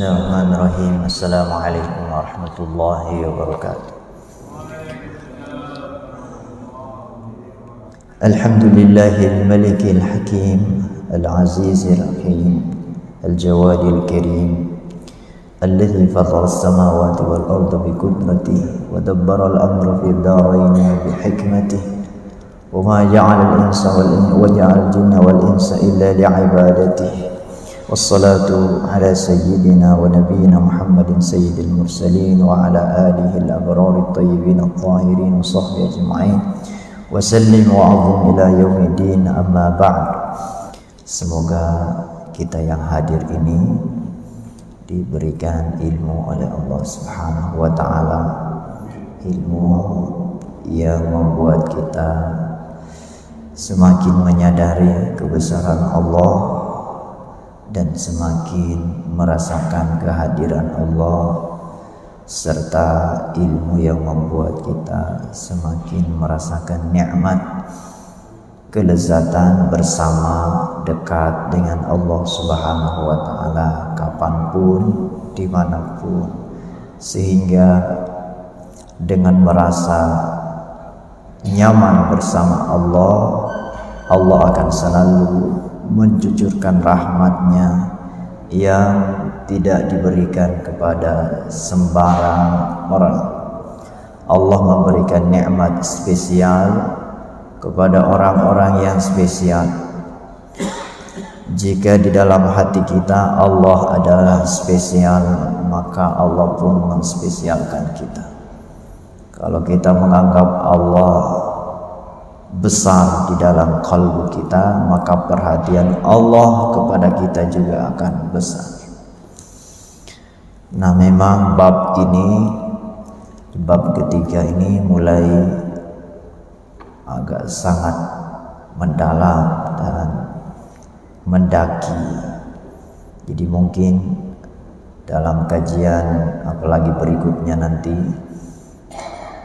Bismillahirrahmanirrahim. Assalamualaikum warahmatullahi wabarakatuh. Alhamdulillahil malikil hakim, al-azizir rahim, al-jawadil karim, alladhi fatara as-samawati wal arda bi qudratihi wa dabbara al-amra fid daraini bi hikmatihi wa ma ja'ala al-insa wal jinna wal insa illa li'ibadatihi. Wassalatu ala sayyidina wa nabiyyina Muhammadin sayyidil mursalin wa ala alihi al-abrari at-tayyibin at-tahirin wa sahbihi ajma'in wa sallim wa azim ila yaumiddin, amma ba'd. Semoga kita yang hadir ini diberikan ilmu oleh Allah Subhanahu wa ta'ala, ilmu yang membuat kita semakin menyadari kebesaran Allah dan semakin merasakan kehadiran Allah, serta ilmu yang membuat kita semakin merasakan nikmat kelezatan bersama dekat dengan Allah Subhanahu wa ta'ala kapanpun, dimanapun, sehingga dengan merasa nyaman bersama Allah, Allah akan selalu mencucurkan rahmatnya yang tidak diberikan kepada sembarang orang. Allah memberikan nikmat spesial kepada orang-orang yang spesial. Jika di dalam hati kita Allah adalah spesial, maka Allah pun menspesialkan kita. Kalau kita menganggap Allah besar di dalam kalbu kita, maka perhatian Allah kepada kita juga akan besar. Nah, memang bab ini, bab ketiga ini mulai agak sangat mendalam dan mendaki. Jadi mungkin dalam kajian apalagi berikutnya nanti,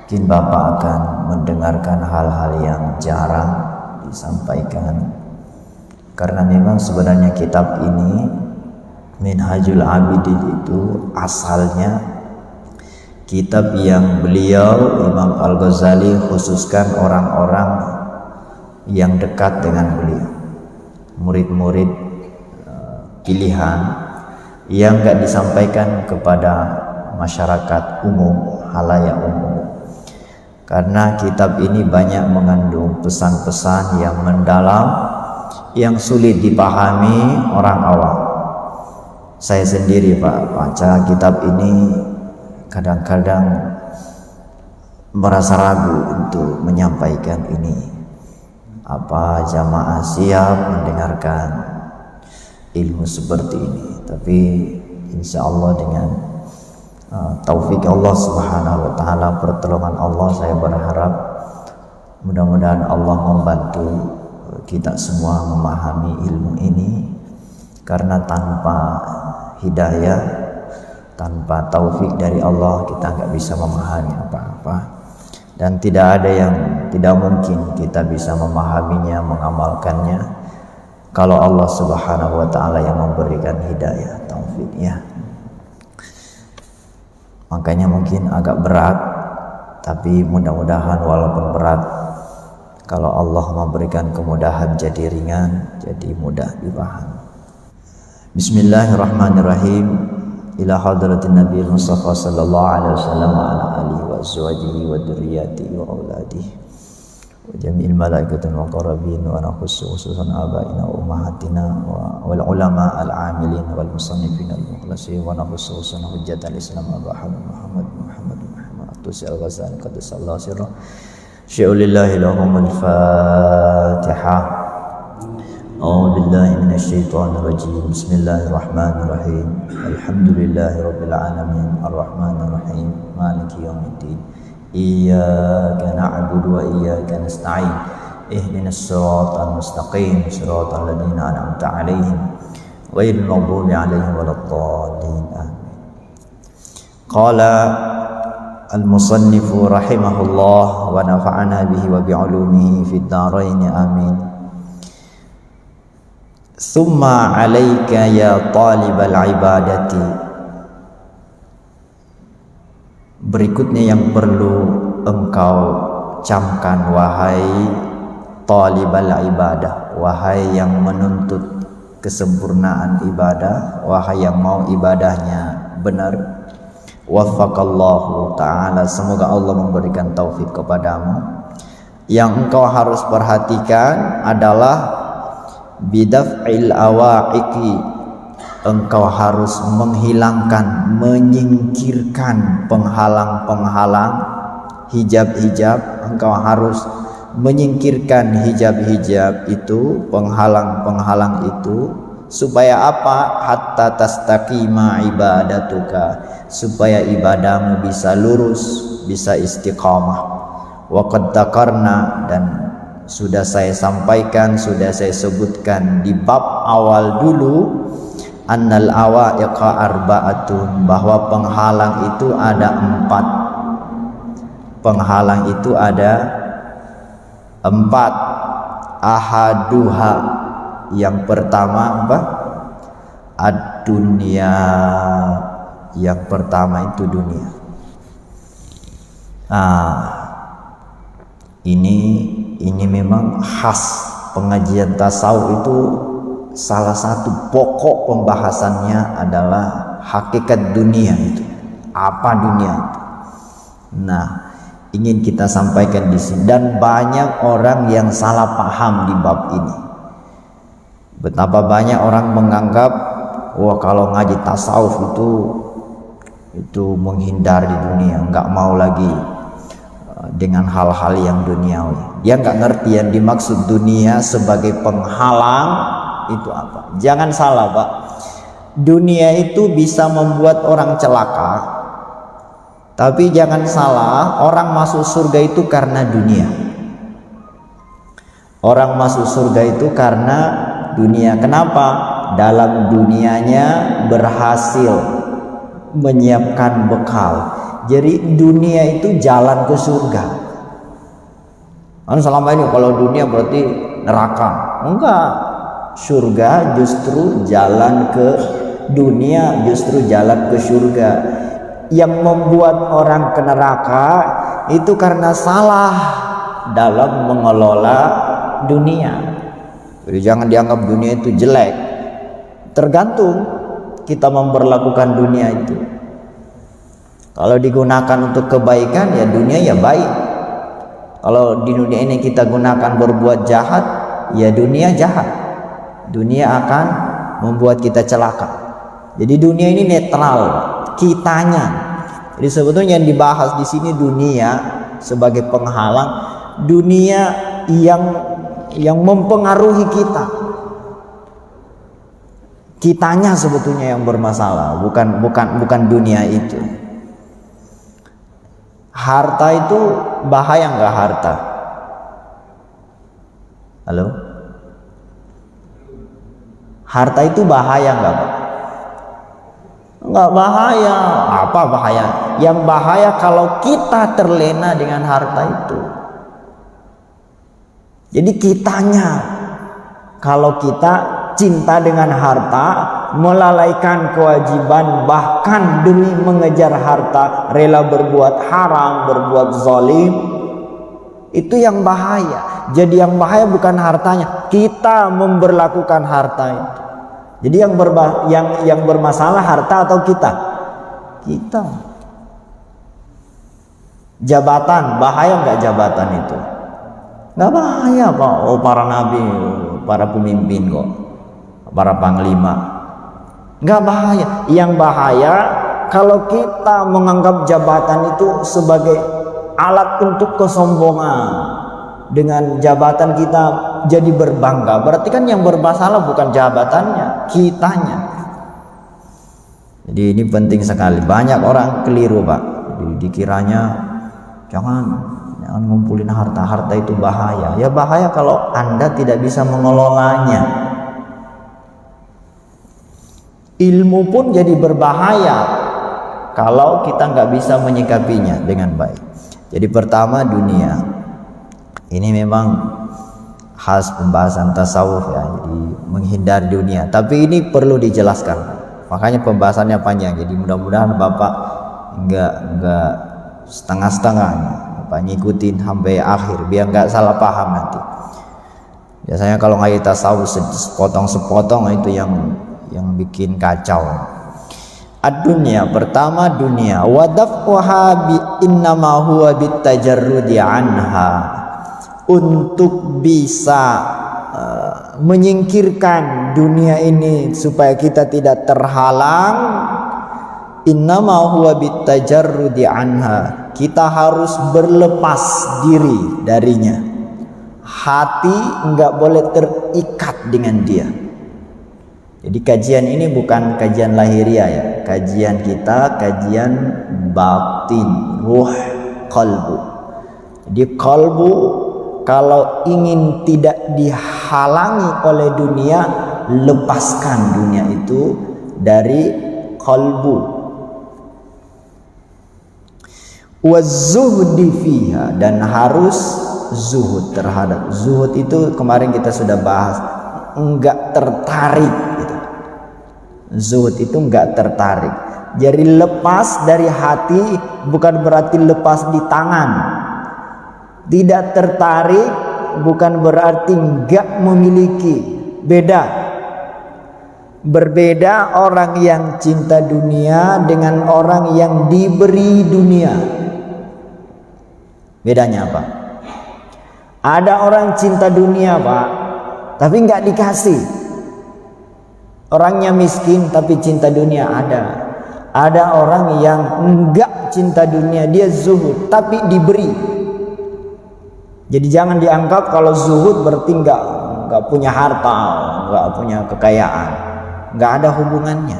mungkin Bapak akan mendengarkan hal-hal yang jarang disampaikan, karena memang sebenarnya kitab ini, Minhajul Abidin, itu asalnya kitab yang beliau Imam Al-Ghazali khususkan orang-orang yang dekat dengan beliau, murid-murid pilihan, yang gak disampaikan kepada masyarakat umum, halayak umum. Karena kitab ini banyak mengandung pesan-pesan yang mendalam, yang sulit dipahami orang awam. Saya sendiri Pak, baca kitab ini kadang-kadang merasa ragu untuk menyampaikan ini. Apa jamaah siap mendengarkan ilmu seperti ini? Tapi insya Allah dengan taufik Allah Subhanahu wa ta'ala, pertolongan Allah, saya berharap mudah-mudahan Allah membantu kita semua memahami ilmu ini, karena tanpa hidayah, tanpa taufik dari Allah, kita nggak bisa memahami apa-apa, dan tidak ada yang tidak mungkin kita bisa memahaminya, mengamalkannya, kalau Allah Subhanahu wa ta'ala yang memberikan hidayah, taufiknya. Makanya mungkin agak berat, tapi mudah-mudahan walaupun berat, kalau Allah memberikan kemudahan jadi ringan, jadi mudah dipahami. Bismillahirrahmanirrahim. Ila hadratin Nabi Mustafa sallallahu alaihi wasallam wa ala alihi wa azwajihi wa dzurriyyatihi wa auladihi wa jami'il malaikatil muqarrabin wa khususan abaina wa ummahatina wal ulama al amilin wal musannifin al mukhlasin wa khususan hujjatul islam Muhammad Tusi al-Ghazali qaddasallahu sirra syai'ulillahi lahumul fatihah. A'udzu billahi minasyaitonir rajim. Bismillahirrahmanirrahim. Alhamdulillahi rabbil alamin arrahmanir rahim maliki yaumiddin. Iyyaka na'budu wa iyyaka nasta'in. Ihdinas siratal mustaqim, siratal ladzina an'amta 'alaihim ghairil maghdubi 'alaihim waladdallin. Amin. Qala al-musannifu rahimahullah wa nafa'ana bihi wa bi'ulumihi fid dharain. Amin. Summa 'alaika ya talibal ibadati Berikutnya yang perlu engkau camkan, wahai talibal ibadah, wahai yang menuntut kesempurnaan ibadah, wahai yang mau ibadahnya benar, waffaqallahu ta'ala, semoga Allah memberikan taufik kepadamu. Yang engkau harus perhatikan adalah bidaf'il awa'iqi, engkau harus menghilangkan, menyingkirkan penghalang-penghalang, hijab-hijab. Engkau harus menyingkirkan hijab-hijab itu, penghalang-penghalang itu, supaya apa? Hatta tastaqima ibadatuka, supaya ibadahmu bisa lurus, bisa istiqamah. Wa qad dzakarna, dan sudah saya sampaikan, sudah saya sebutkan di bab awal dulu, annal awaiqa arba'atun, bahwa penghalang itu ada 4. Penghalang itu ada 4. Ahaduha, yang pertama apa? Ad-dunya, yang pertama itu dunia. Ini memang khas pengajian tasawuf itu. Salah satu pokok pembahasannya adalah hakikat dunia itu. Apa dunia itu? Nah, ingin kita sampaikan di sini, dan banyak orang yang salah paham di bab ini. Betapa banyak orang menganggap, wah kalau ngaji tasawuf itu menghindari dunia, nggak mau lagi dengan hal-hal yang duniawi. Dia nggak ngerti yang dimaksud dunia sebagai penghalang itu apa. Jangan salah, Pak. Dunia itu bisa membuat orang celaka, tapi jangan salah, orang masuk surga itu karena dunia. Orang masuk surga itu karena dunia. Kenapa? Dalam dunianya berhasil menyiapkan bekal. Jadi dunia itu jalan ke surga. Kan selama ini kalau dunia berarti neraka. Enggak. Surga justru jalan ke dunia, justru jalan ke surga. Yang membuat orang ke neraka itu karena salah dalam mengelola dunia. Jadi jangan dianggap dunia itu jelek. Tergantung kita memperlakukan dunia itu. Kalau digunakan untuk kebaikan, ya dunia ya baik. Kalau di dunia ini kita gunakan berbuat jahat, ya dunia jahat. Dunia akan membuat kita celaka. Jadi dunia ini netral, kitanya. Jadi sebetulnya yang dibahas di sini dunia sebagai penghalang, dunia yang mempengaruhi kita. Kitanya sebetulnya yang bermasalah, bukan dunia itu. Harta itu bahaya nggak harta? Halo? Harta itu bahaya nggak, Pak? Nggak bahaya. Apa bahaya? Yang bahaya kalau kita terlena dengan harta itu. Jadi kitanya, kalau kita cinta dengan harta, melalaikan kewajiban, bahkan demi mengejar harta rela berbuat haram, berbuat zalim, itu yang bahaya. Jadi yang bahaya bukan hartanya, kita memberlakukan harta itu. Jadi yang bermasalah harta atau kita? Kita. Jabatan, bahaya nggak jabatan itu? Nggak bahaya, Pak. Oh, para nabi, para pemimpin kok, para panglima, nggak bahaya. Yang bahaya kalau kita menganggap jabatan itu sebagai alat untuk kesombongan. Dengan jabatan kita jadi berbangga, berarti kan yang bermasalah bukan jabatannya, kitanya. Jadi ini penting sekali. Banyak orang keliru, Pak. Dikiranya jangan ngumpulin harta itu bahaya. Ya bahaya kalau Anda tidak bisa mengelolanya. Ilmu pun jadi berbahaya kalau kita nggak bisa menyikapinya dengan baik. Jadi pertama dunia. Ini memang khas pembahasan tasawuf ya, jadi menghindari dunia. Tapi ini perlu dijelaskan. Makanya pembahasannya panjang. Jadi mudah-mudahan Bapak enggak setengah-setengahnya, ngikutin sampai akhir biar nggak salah paham nanti. Biasanya kalau ngaji tasawuf sepotong-sepotong itu yang bikin kacau. Ad-dunya, pertama dunia, wadaf'uha bi innama huwa bitajarrudi anha, untuk bisa menyingkirkan dunia ini supaya kita tidak terhalang, innama huwa bitajarrudi anha, kita harus berlepas diri darinya. Hati enggak boleh terikat dengan dia. Jadi kajian ini bukan kajian lahiriah ya, kajian kita kajian batin, ruh, kalbu. Jadi kalbu kalau ingin tidak dihalangi oleh dunia, lepaskan dunia itu dari kalbu. Wazuhdi fiha, dan harus zuhud terhadap. Zuhud itu kemarin kita sudah bahas, enggak tertarik gitu. Zuhud itu enggak tertarik. Jadi lepas dari hati bukan berarti lepas di tangan. Tidak tertarik bukan berarti enggak memiliki. Beda. Berbeda orang yang cinta dunia dengan orang yang diberi dunia. Bedanya apa? Ada orang cinta dunia, Pak, tapi enggak dikasih. Orangnya miskin tapi cinta dunia ada. Ada orang yang enggak cinta dunia, dia zuhud tapi diberi. Jadi jangan dianggap kalau zuhud berarti enggak punya harta, enggak punya kekayaan. Enggak ada hubungannya.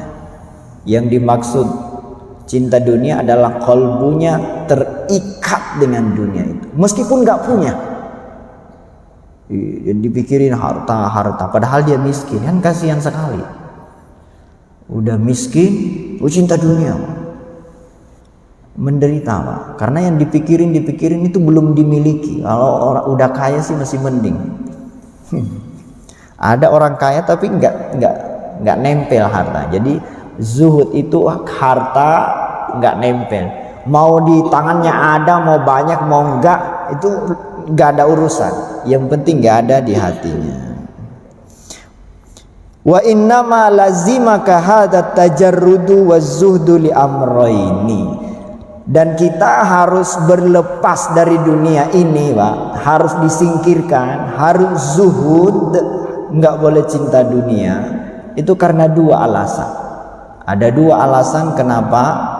Yang dimaksud cinta dunia adalah kalbunya terikat dengan dunia itu, meskipun enggak punya. Yang dipikirin harta, padahal dia miskin, kan kasihan sekali. Udah miskin, cinta dunia, menderita, Pak. Karena yang dipikirin itu belum dimiliki. Kalau orang udah kaya sih masih mending. Ada orang kaya tapi nggak nempel harta. Jadi zuhud itu harta nggak nempel. Mau di tangannya ada, mau banyak, mau enggak, itu nggak ada urusan. Yang penting nggak ada di hatinya. Wa innama lazimaka hadza tajarrudu wazuhdu li amrayni. Dan kita harus berlepas dari dunia ini, Pak. Harus disingkirkan, harus zuhud, enggak boleh cinta dunia. Itu karena dua alasan. Ada dua alasan kenapa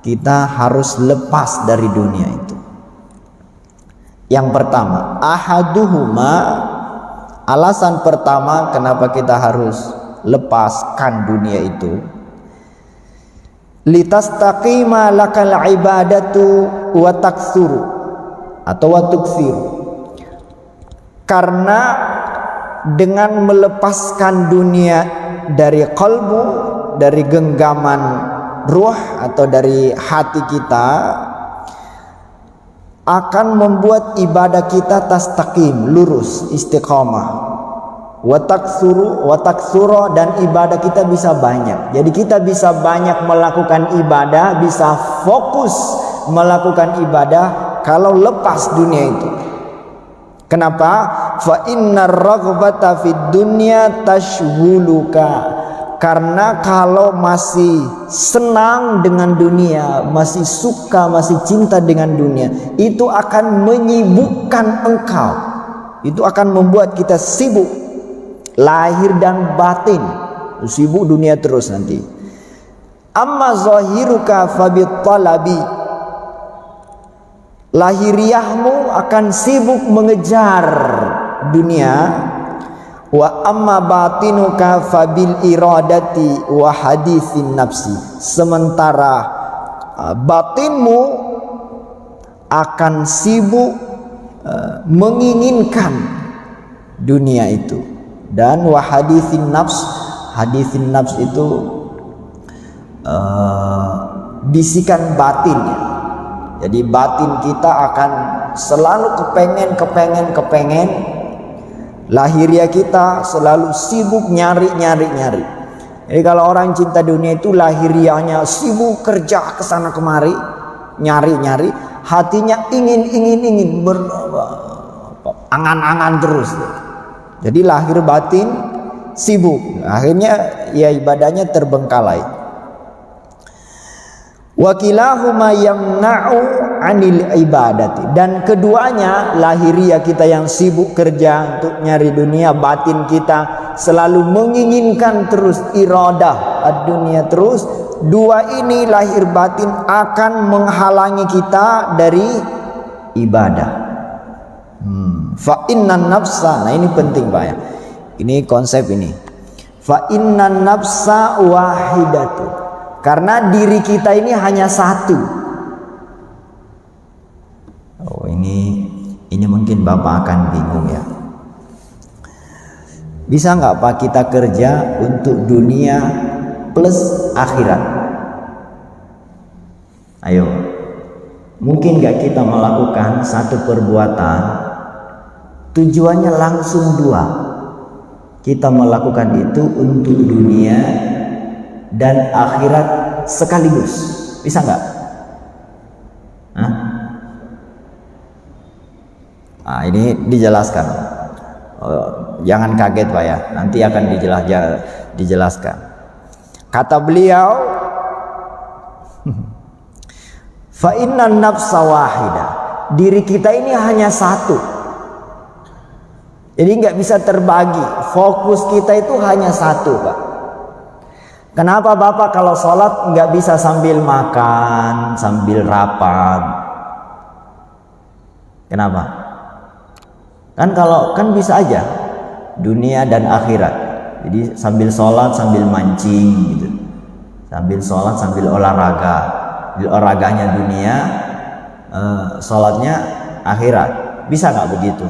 kita harus lepas dari dunia itu. Yang pertama, ahaduhuma, alasan pertama kenapa kita harus lepaskan dunia itu, litastaqima lakal ibadatu wa taksuru atau wa tuksiru, karena dengan melepaskan dunia dari kalbu, dari genggaman ruh atau dari hati kita, akan membuat ibadah kita tastaqim, lurus, istiqamah. Wataksuro, dan ibadah kita bisa banyak. Jadi kita bisa banyak melakukan ibadah, bisa fokus melakukan ibadah kalau lepas dunia itu. Kenapa? Fa innar raghbata fid dunya tashghuluka. Karena kalau masih senang dengan dunia, masih suka, masih cinta dengan dunia, itu akan menyibukkan engkau. Itu akan membuat kita sibuk, lahir dan batin, sibuk dunia terus nanti. Amma zahiruka fabit talabi, lahiriahmu akan sibuk mengejar dunia. Wa amma batinuka fabil iradati wa hadithin nafsi, sementara batinmu akan sibuk menginginkan dunia itu. Dan wa hadithin nafs itu bisikan batinnya. Jadi batin kita akan selalu kepengen. Lahiriah kita selalu sibuk nyari. Jadi kalau orang cinta dunia itu lahiriahnya sibuk kerja kesana kemari, nyari-nyari, hatinya ingin angan-angan terus. Jadi lahir batin sibuk, akhirnya ya ibadahnya terbengkalai. Wa kilahuma yamna'u 'anil ibadati, dan keduanya, lahiriah kita yang sibuk kerja untuk nyari dunia, batin kita selalu menginginkan terus iradah ad-dunia terus. Dua ini lahir batin akan menghalangi kita dari ibadah. Fa innan nafsa, nah ini penting Pak ya. Ini konsep ini. Fa innan nafsa wahidatu, karena diri kita ini hanya satu. Oh, ini mungkin Bapak akan bingung ya. Bisa nggak Pak kita kerja untuk dunia plus akhirat? Ayo, mungkin nggak kita melakukan satu perbuatan tujuannya langsung dua? Kita melakukan itu untuk dunia dan akhirat sekaligus. Bisa nggak? Nah, ini dijelaskan. Jangan kaget Pak ya, nanti akan dijelaskan. Kata beliau, fa innan nafsa wahida, diri kita ini hanya satu. Jadi nggak bisa terbagi. Fokus kita itu hanya satu Pak. Kenapa Bapak kalau sholat nggak bisa sambil makan, sambil rapat? Kenapa? Kan bisa aja dunia dan akhirat. Jadi sambil sholat sambil mancing gitu, sambil sholat sambil olahraga. Olahraganya dunia, sholatnya akhirat. Bisa nggak begitu?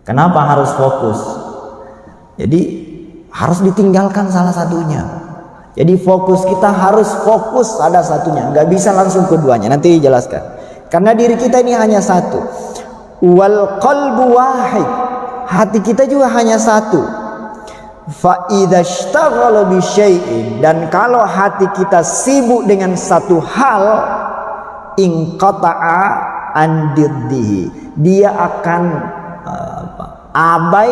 Kenapa harus fokus? Jadi harus ditinggalkan salah satunya. Jadi fokus kita harus fokus ada satunya, nggak bisa langsung keduanya. Nanti dijelaskan. Karena diri kita ini hanya satu. Wal qalbu wahid, hati kita juga hanya satu. Fa idza ishtaghala bi syai'in, dan kalau hati kita sibuk dengan satu hal, inqata'a an diddihi, dia akan abai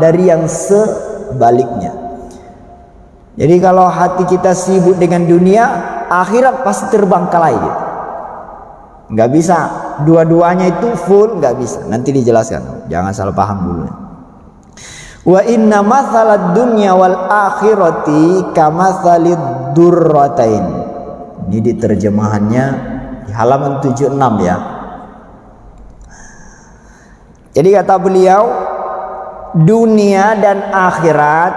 dari yang sebaliknya. Jadi kalau hati kita sibuk dengan dunia, akhirat pasti terbengkalai gitu. Nggak bisa dua-duanya itu full, nggak bisa. Nanti dijelaskan, jangan salah paham dulu. Wa inna mathalad dunya wal akhirati kamathalid durratain. Ini di terjemahannya di halaman 76 ya. Jadi kata beliau, dunia dan akhirat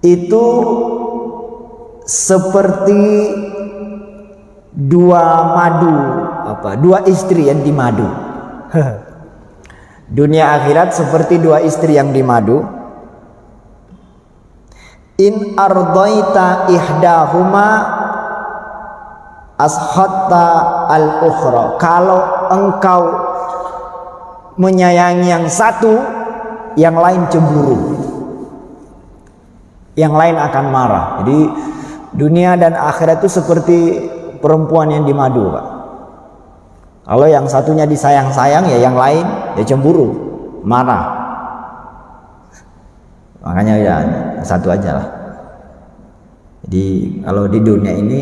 itu seperti dua istri yang dimadu. Dunia akhirat seperti dua istri yang dimadu. In ardaita ihdahuma ashatta al-ukhra. Kalau engkau menyayangi yang satu, yang lain cemburu, yang lain akan marah. Jadi dunia dan akhirat itu seperti perempuan yang dimadu Pak. Kalau yang satunya disayang-sayang, ya yang lain ya cemburu, marah. Makanya ya satu aja lah. Jadi kalau di dunia ini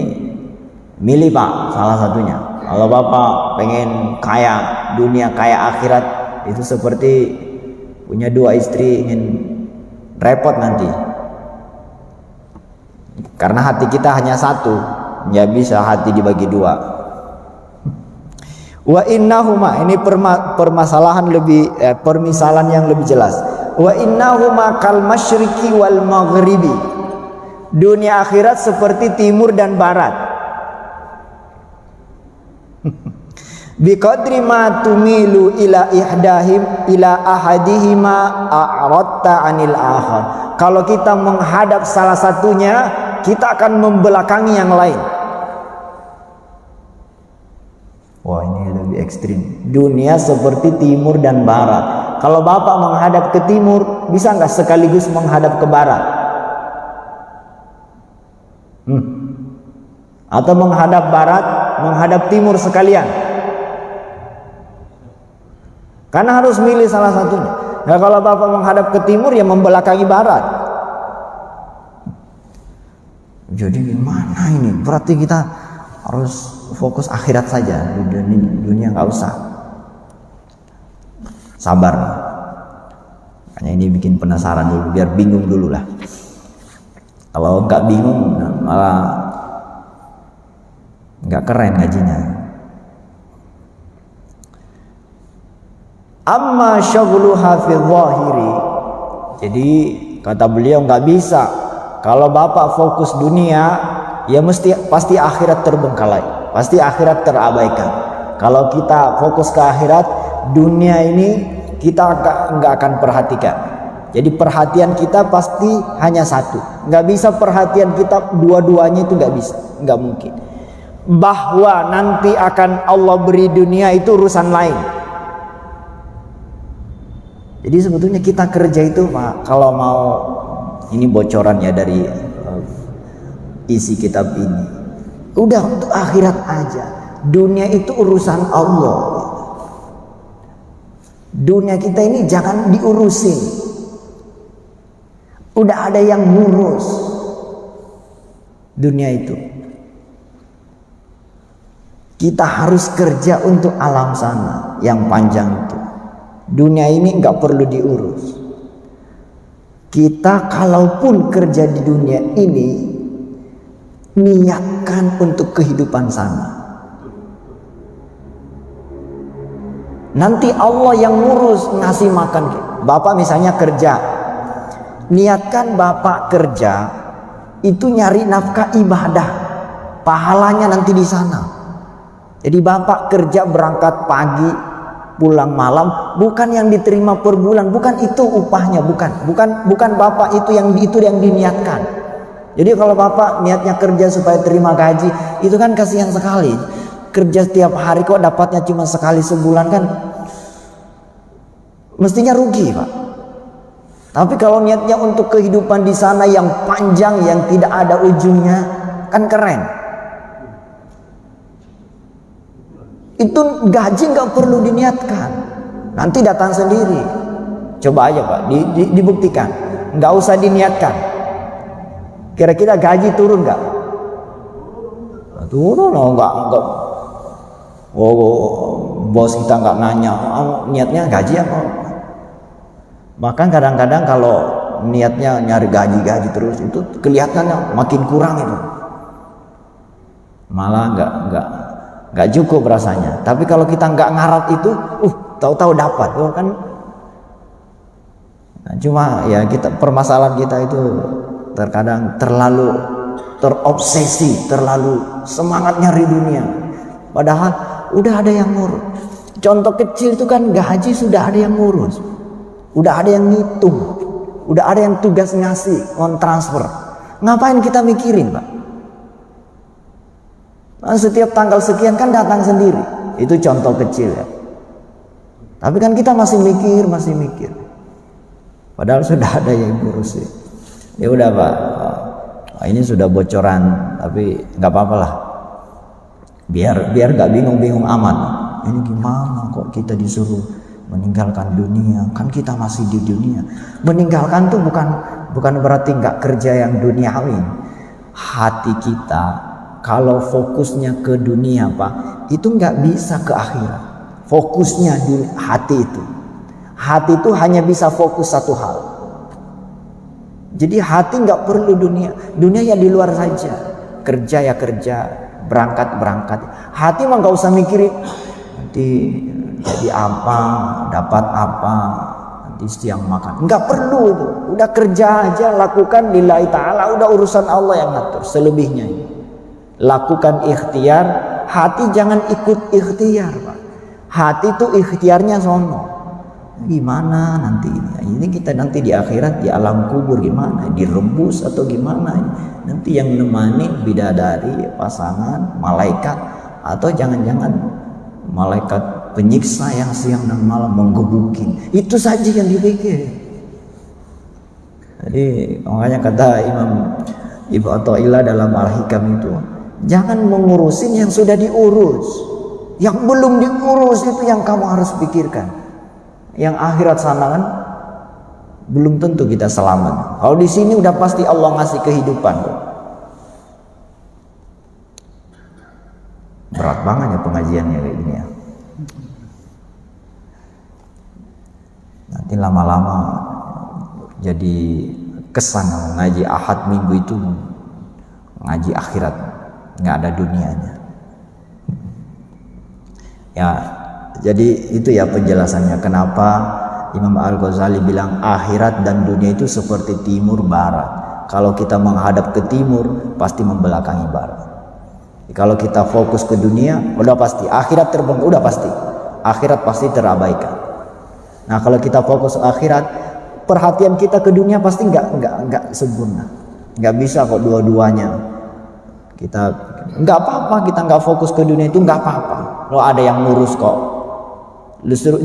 milih Pak salah satunya. Kalau Bapak pengen kaya dunia, kaya akhirat, itu seperti punya dua istri, ingin repot nanti. Karena hati kita hanya satu, nggak bisa hati dibagi dua. Wa innahuma, ini permasalahan lebih permisalan yang lebih jelas. Wa innahuma kal masyriqi wal maghribi. Dunia akhirat seperti timur dan barat. Biqadri ma tumilu ila ihdahim ila ahadihima a'radta 'anil akhar. Kalau kita menghadap salah satunya, kita akan membelakangi yang lain. Wah, ini lebih ekstrim. Dunia seperti timur dan barat. Kalau Bapak menghadap ke timur, bisa nggak sekaligus menghadap ke barat? atau menghadap barat, menghadap timur sekalian. Karena harus milih salah satunya. Nah, kalau Bapak menghadap ke timur ya membelakangi barat. Jadi gimana ini? Berarti kita harus fokus akhirat saja, dunia nggak usah. Sabar. Makanya ini bikin penasaran dulu, biar bingung dulu lah. Kalau nggak bingung malah nggak keren gajinya. Amma syaghluha fi dhahiri. Jadi kata beliau nggak bisa. Kalau Bapak fokus dunia, ya pasti akhirat terbengkalai, pasti akhirat terabaikan. Kalau kita fokus ke akhirat, dunia ini kita nggak akan perhatikan. Jadi perhatian kita pasti hanya satu. Nggak bisa perhatian kita dua-duanya, itu nggak bisa, nggak mungkin. Bahwa nanti akan Allah beri dunia itu urusan lain. Jadi sebetulnya kita kerja itu, Pak, kalau mau, ini bocoran ya dari isi kitab ini, udah untuk akhirat aja. Dunia itu urusan Allah. Dunia kita ini jangan diurusin. Udah ada yang ngurus dunia itu. Kita harus kerja untuk alam sana yang panjang itu. Dunia ini nggak perlu diurus. Kita kalaupun kerja di dunia ini, niatkan untuk kehidupan sana. Nanti Allah yang ngurus ngasih makan. Bapak misalnya kerja, niatkan Bapak kerja itu nyari nafkah ibadah, pahalanya nanti di sana. Jadi Bapak kerja berangkat pagi, pulang malam, bukan yang diterima per bulan, bukan itu upahnya, bukan Bapak itu yang diniatkan. Jadi kalau Bapak niatnya kerja supaya terima gaji, itu kan kasihan sekali. Kerja setiap hari kok dapatnya cuma sekali sebulan, kan mestinya rugi, Pak. Tapi kalau niatnya untuk kehidupan di sana yang panjang, yang tidak ada ujungnya, kan keren. Itu gaji nggak perlu diniatkan, nanti datang sendiri. Coba aja, Pak, dibuktikan, nggak usah diniatkan. Kira-kira gaji turun nggak? Turun, nggak. Bos kita nggak nanya, niatnya gaji apa? Bahkan kadang-kadang kalau niatnya nyari gaji terus, itu kelihatannya makin kurang itu. Malah nggak cukup rasanya. Tapi kalau kita nggak ngarap itu, tahu-tahu dapat, kan? Nah, cuma ya permasalahan kita itu terkadang terlalu terobsesi, terlalu semangat nyari dunia. Padahal udah ada yang ngurus. Contoh kecil itu kan gaji sudah ada yang ngurus, udah ada yang ngitung, udah ada yang tugas ngasih on transfer. Ngapain kita mikirin, Pak? Nah, setiap tanggal sekian kan datang sendiri. Itu contoh kecil ya. Tapi kan kita masih mikir. Padahal sudah ada yang ngurusin. Ya udah, Pak. Ini sudah bocoran, tapi nggak apa-apa lah. Biar nggak bingung amat. Ini gimana kok kita disuruh meninggalkan dunia? Kan kita masih di dunia. Meninggalkan tuh bukan berarti nggak kerja yang duniawi. Hati kita kalau fokusnya ke dunia, Pak, itu nggak bisa ke akhirat. Fokusnya di hati itu. Hati itu hanya bisa fokus satu hal. Jadi hati nggak perlu dunia. Dunia ya di luar saja. Kerja ya kerja, berangkat. Hati mah nggak usah mikirin nanti jadi apa, dapat apa, nanti siang makan. Nggak perlu itu. Udah kerja aja, lakukan lillahi ta'ala. Udah urusan Allah yang ngatur. Selebihnya ini. Lakukan ikhtiar, hati jangan ikut ikhtiar, Pak. Hati itu ikhtiarnya sono. Gimana nanti ini kita nanti di akhirat, di alam kubur gimana? Direbus atau gimana? Nanti yang menemani bidadari, pasangan, malaikat, atau jangan-jangan malaikat penyiksa yang siang dan malam menggebukin. Itu saja yang dipikir. Jadi makanya kata Imam Ibnu Athaillah dalam Al-Hikam itu, Jangan mengurusin yang sudah diurus. Yang belum diurus itu yang kamu harus pikirkan. Yang akhirat sana kan belum tentu kita selamat. Kalau di sini udah pasti Allah ngasih kehidupan. Berat banget ya pengajiannya kayak gini ya. Nanti lama-lama jadi kesan ngaji Ahad Minggu itu ngaji akhirat, nggak ada dunianya. Ya, jadi itu ya penjelasannya kenapa Imam Al-Ghazali bilang akhirat dan dunia itu seperti timur barat. Kalau kita menghadap ke timur, pasti membelakangi barat. Kalau kita fokus ke dunia, udah pasti akhirat terbengkalai, udah pasti akhirat pasti terabaikan. Nah, kalau kita fokus akhirat, perhatian kita ke dunia pasti nggak sempurna, nggak bisa kok dua-duanya. Kita nggak apa-apa, kita nggak fokus ke dunia itu nggak apa-apa. Lo ada yang ngurus kok.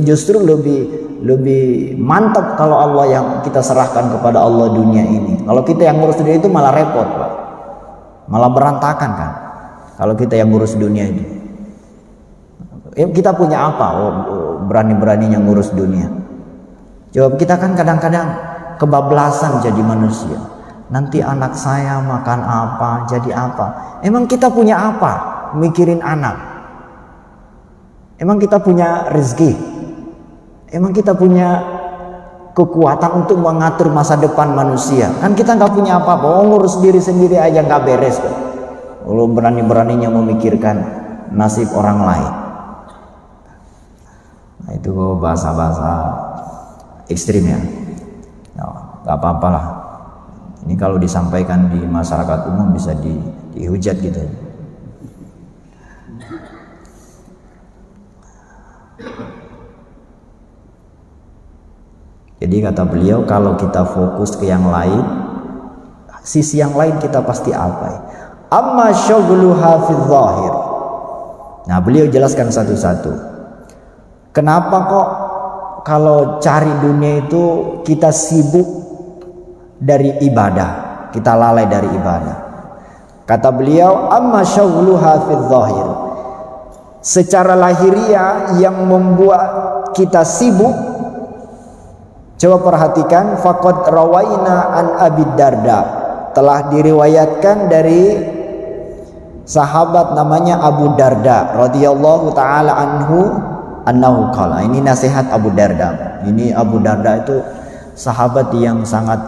Justru lebih mantap kalau Allah yang kita serahkan kepada Allah dunia ini. Kalau kita yang ngurus dunia itu malah repot, Pak. Malah berantakan kan. Kalau kita yang ngurus dunia itu. Kita punya apa? Berani-beraninya ngurus dunia. Jawab kita kan kadang-kadang kebablasan jadi manusia. Nanti anak saya makan apa, jadi apa? Emang kita punya apa? Mikirin anak. Emang kita punya rezeki? Emang kita punya kekuatan untuk mengatur masa depan manusia? Kan kita nggak punya apa-apa. Ngurus diri sendiri aja nggak beres kan? Kalau berani-beraninya memikirkan nasib orang lain. Nah, itu bahasa-bahasa ekstrim ya. Nggak apa-apalah. Ini kalau disampaikan di masyarakat umum bisa dihujat gitu. Jadi kata beliau, kalau kita fokus ke yang lain, sisi yang lain kita pasti abai. Amma syughluha fil zahir. Nah, beliau jelaskan satu-satu. Kenapa kok kalau cari dunia itu kita sibuk dari ibadah, kita lalai dari ibadah. Kata beliau, amma syughluha fil zahir. Secara lahiriah yang membuat kita sibuk, coba perhatikan, faqad rawaina an Abi Darda, telah diriwayatkan dari sahabat namanya Abu Darda radhiyallahu taala annahu qala. Ini nasihat Abu Darda. Ini Abu Darda itu sahabat yang sangat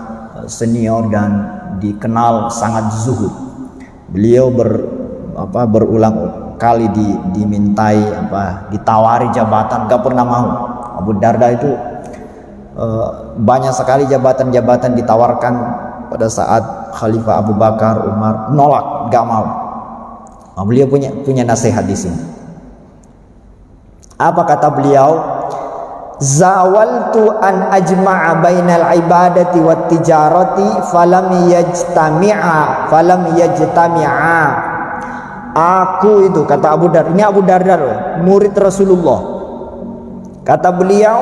senior dan dikenal sangat zuhud. Beliau berulang kali dimintai ditawari jabatan, gak pernah mau. Abu Darda itu banyak sekali jabatan-jabatan ditawarkan pada saat Khalifah Abu Bakar, Umar, nolak, gak mau. Nah, beliau punya nasihat di sini. Apa kata beliau? Zawaltu an ajma'a bainal ibadati wat tijarati falam yajtami'a. Aku itu, kata Abu Darda, ini Abu Darda murid Rasulullah. Kata beliau,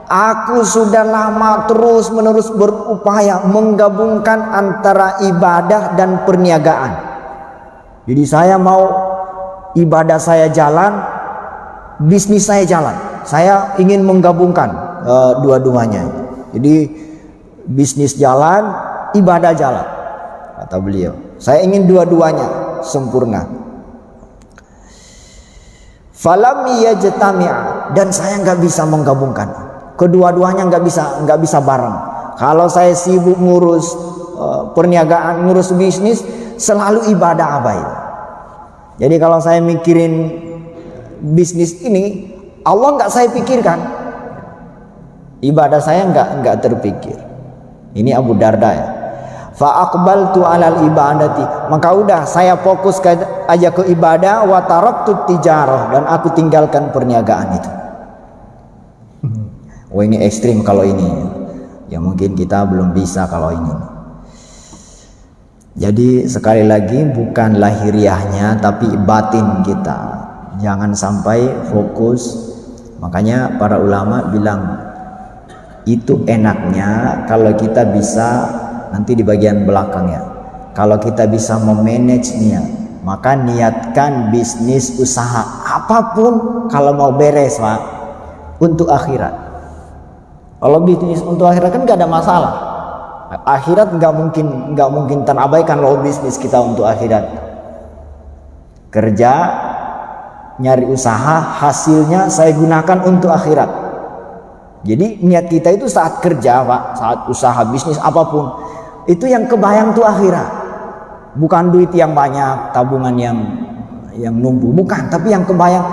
aku sudah lama terus menerus berupaya menggabungkan antara ibadah dan perniagaan. Jadi saya mau ibadah saya jalan, bisnis saya jalan. Saya ingin menggabungkan dua-duanya. Jadi bisnis jalan, ibadah jalan. Kata beliau, saya ingin dua-duanya sempurna. Falam yajtami'a, dan saya nggak bisa menggabungkan. Kedua-duanya nggak bisa bareng. Kalau saya sibuk ngurus perniagaan, ngurus bisnis, selalu ibadah abai. Jadi kalau saya mikirin bisnis ini, Allah nggak saya pikirkan, ibadah saya nggak terpikir. Ini Abu Darda ya. Fa aqbaltu alal ibadati, maka udah saya fokus aja ke ibadah, wa taraktu tijarah, dan aku tinggalkan perniagaan itu. Oh, ini ekstrim kalau ini. Ya mungkin kita belum bisa kalau ini. Jadi sekali lagi bukan lahiriahnya tapi batin kita. Jangan sampai fokus. Makanya para ulama bilang itu enaknya kalau kita bisa, nanti di bagian belakang ya, Kalau kita bisa memanage niat, maka niatkan bisnis usaha apapun kalau mau beres Pak, untuk akhirat. Kalau bisnis untuk akhirat kan gak ada masalah. Akhirat nggak mungkin terabaikan loh bisnis kita untuk akhirat. Kerja, nyari usaha, hasilnya saya gunakan untuk akhirat. Jadi niat kita itu saat kerja Pak, saat usaha bisnis apapun, itu yang kebayang tuh akhirat. Bukan duit yang banyak, tabungan yang numpuk, bukan, tapi yang kebayang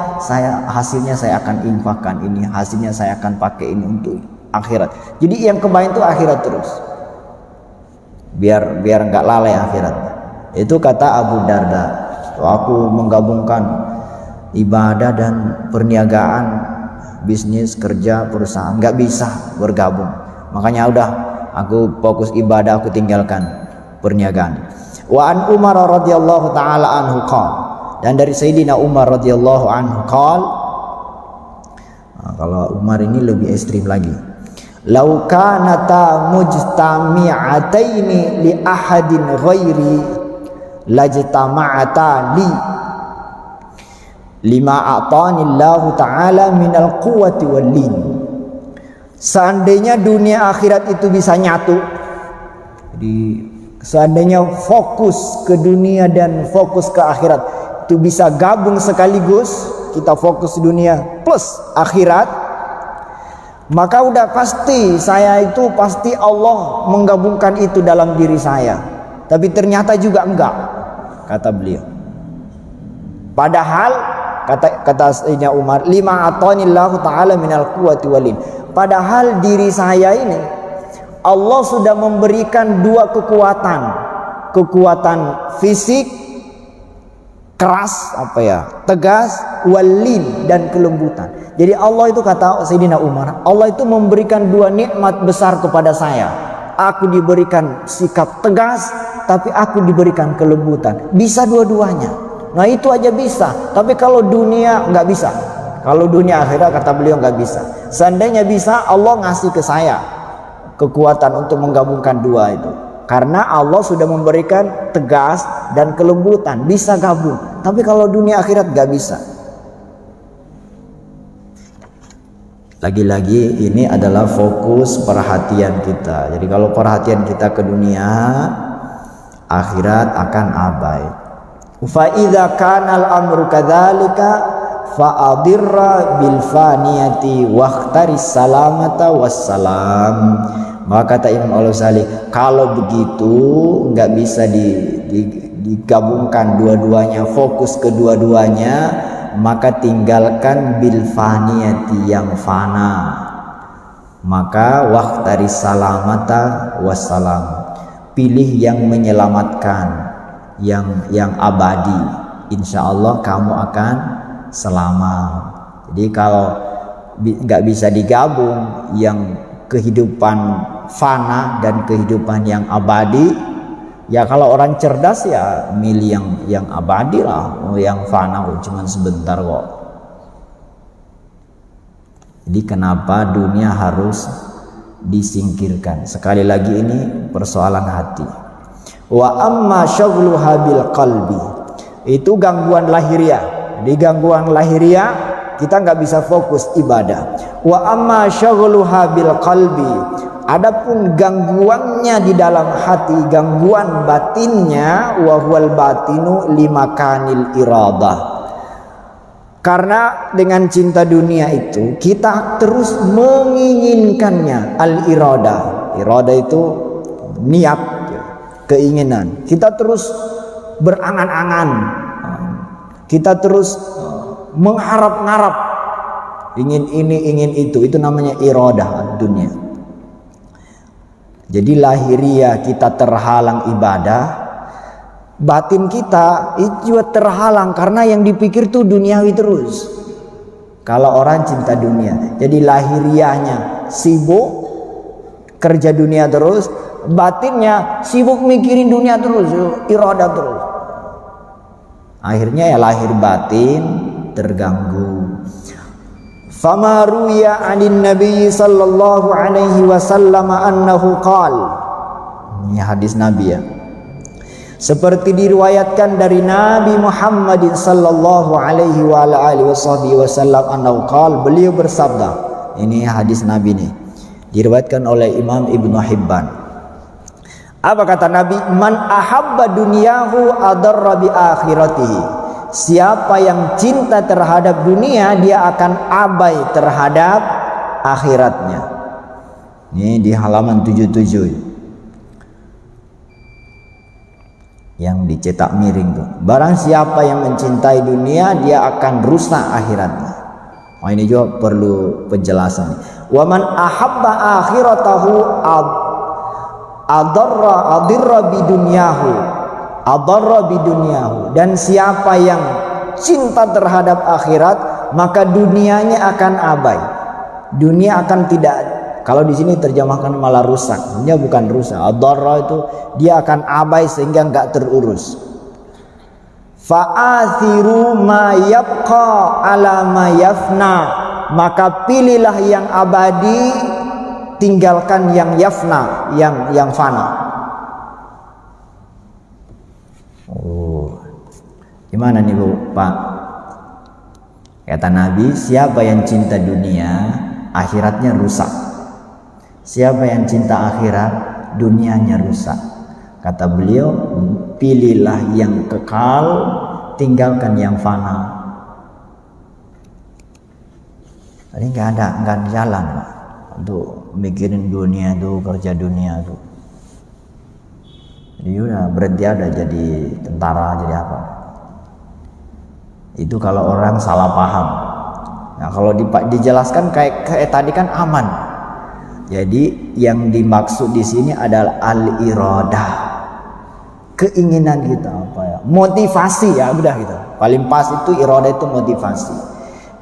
hasilnya saya akan infakkan ini, hasilnya saya akan pakai ini untuk akhirat. Jadi yang kebayang tuh akhirat terus. Biar nggak lalai akhirat. Itu kata Abu Darda. Aku menggabungkan ibadah dan perniagaan, bisnis, kerja, perusahaan, nggak bisa bergabung. Makanya udah, aku fokus ibadah, aku tinggalkan perniagaan. Wa an Umar radhiyallahu taala anhu qala, dan dari Sayyidina Umar radhiyallahu anhu qala, kalau Umar ini lebih ekstrim lagi. Lau kanata mujtami'ataini li ahadin ghairi lajtama'ata li lima a'tani Allah Ta'ala minal quwwati wal lin. Seandainya dunia akhirat itu bisa nyatu, jadi seandainya fokus ke dunia dan fokus ke akhirat itu bisa gabung sekaligus, kita fokus dunia plus akhirat, maka udah pasti Allah menggabungkan itu dalam diri saya. Tapi ternyata juga enggak, kata beliau. Padahal kata Sayyidina Umar, lima atanillahu ta'ala minal quwwati walin. Padahal diri saya ini Allah sudah memberikan dua kekuatan fisik keras, tegas, walin, dan kelembutan. Jadi Allah itu, kata Sayyidina Umar, Allah itu memberikan dua nikmat besar kepada saya. Aku diberikan sikap tegas, tapi aku diberikan kelembutan. Bisa dua-duanya. Nah itu aja bisa. Tapi kalau dunia nggak bisa. Kalau dunia akhirat, kata beliau, nggak bisa. Seandainya bisa, Allah ngasih ke saya kekuatan untuk menggabungkan dua itu. Karena Allah sudah memberikan tegas dan kelembutan, bisa gabung. Tapi kalau dunia akhirat gak bisa. Lagi-lagi ini adalah fokus perhatian kita. Jadi kalau perhatian kita ke dunia, akhirat akan abai. Fa idza kana al-amru kadzalika fa adirra bil faniyati waqtaris salamata wassalam. Maka kata Imam Al-Ghazali, kalau begitu nggak bisa digabungkan dua-duanya, fokus kedua-duanya, maka tinggalkan bil faniyati yang fana. Maka waqtari salamata wassalam, pilih yang menyelamatkan, yang abadi. Insya Allah kamu akan selamat. Jadi kalau nggak bisa digabung yang kehidupan fana dan kehidupan yang abadi, ya kalau orang cerdas ya milih yang abadi lah. Yang fana cuma sebentar kok. Jadi kenapa dunia harus disingkirkan? Sekali lagi ini persoalan hati. Wa amma syaghluha bil qalbi, itu gangguan lahiriah. Di gangguan lahiriah kita nggak bisa fokus ibadah. Wa amma syaghluha bil qalbi, adapun gangguannya di dalam hati, gangguan batinnya, wa huwal batinu limakanil iradah. Karena dengan cinta dunia itu kita terus menginginkannya. Al iradah, iradah itu niat, keinginan. Kita terus berangan-angan, kita terus mengharap-harap, ingin ini, ingin itu namanya iradah dunia. Jadi lahiriah kita terhalang ibadah, batin kita itu juga terhalang karena yang dipikir tuh duniawi terus. Kalau orang cinta dunia, jadi lahiriahnya sibuk kerja dunia terus, batinnya sibuk mikirin dunia terus, iradah terus. Akhirnya ya lahir batin terganggu. Fama ruya 'anin nabiy sallallahu alaihi wasallam annahu qala, ini hadis Nabi ya, Seperti diriwayatkan dari Nabi Muhammad sallallahu alaihi wa alihi wasallam annahu qala, beliau bersabda, ini hadis Nabi nih, diriwayatkan oleh Imam Ibnu Hibban. Apa kata Nabi? Man ahabba dunyahu adarra bi akhiratihi. Siapa yang cinta terhadap dunia, dia akan abai terhadap akhiratnya. Ini di halaman 77 yang dicetak miring tuh. Barang siapa yang mencintai dunia, dia akan rusak akhiratnya. Oh, ini juga perlu penjelasan. Wa man ahabba akhiratahu adarra bidunyahu. Adarra bidunyahu. Dan siapa yang cinta terhadap akhirat, maka dunianya akan abai. Dunia akan tidak, kalau di sini terjemahkan malah rusak. Ini bukan rusak. Adarra itu dia akan abai sehingga enggak terurus. Fa'athiru ma yabqa ala ma yafna. Maka pilihlah yang abadi, tinggalkan yang yafna, yang fana. Oh, gimana nih Bu, Pak? Kata Nabi, siapa yang cinta dunia, akhiratnya rusak. Siapa yang cinta akhirat, dunianya rusak. Kata beliau, pilihlah yang kekal, tinggalkan yang fana. Tadi nggak ada jalan Pak, untuk mikirin dunia tuh, kerja dunia tuh. Jadi udah berhenti ada jadi tentara, jadi apa? Itu kalau orang salah paham. Nah kalau dijelaskan kayak tadi kan aman. Jadi yang dimaksud di sini adalah al-iradah, keinginan kita apa ya, motivasi ya, udah gitu. Paling pas itu iradah itu motivasi.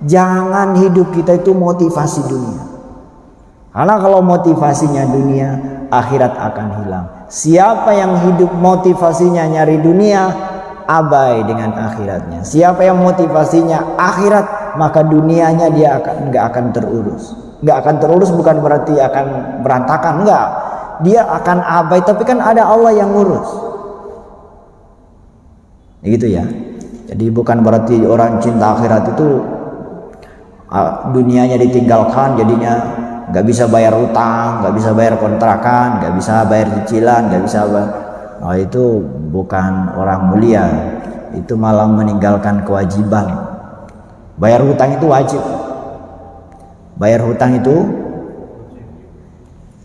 Jangan hidup kita itu motivasi dunia. Karena kalau motivasinya dunia, akhirat akan hilang. Siapa yang hidup motivasinya nyari dunia, abai dengan akhiratnya. Siapa yang motivasinya akhirat, maka dunianya dia nggak akan terurus. Nggak akan terurus bukan berarti akan berantakan, enggak. Dia akan abai, tapi kan ada Allah yang ngurus. Gitu ya. Jadi bukan berarti orang cinta akhirat itu dunianya ditinggalkan, jadinya nggak bisa bayar utang, nggak bisa bayar kontrakan, nggak bisa bayar cicilan, nggak bisa itu bukan orang mulia. Itu malah meninggalkan kewajiban. Bayar hutang itu wajib. Bayar hutang itu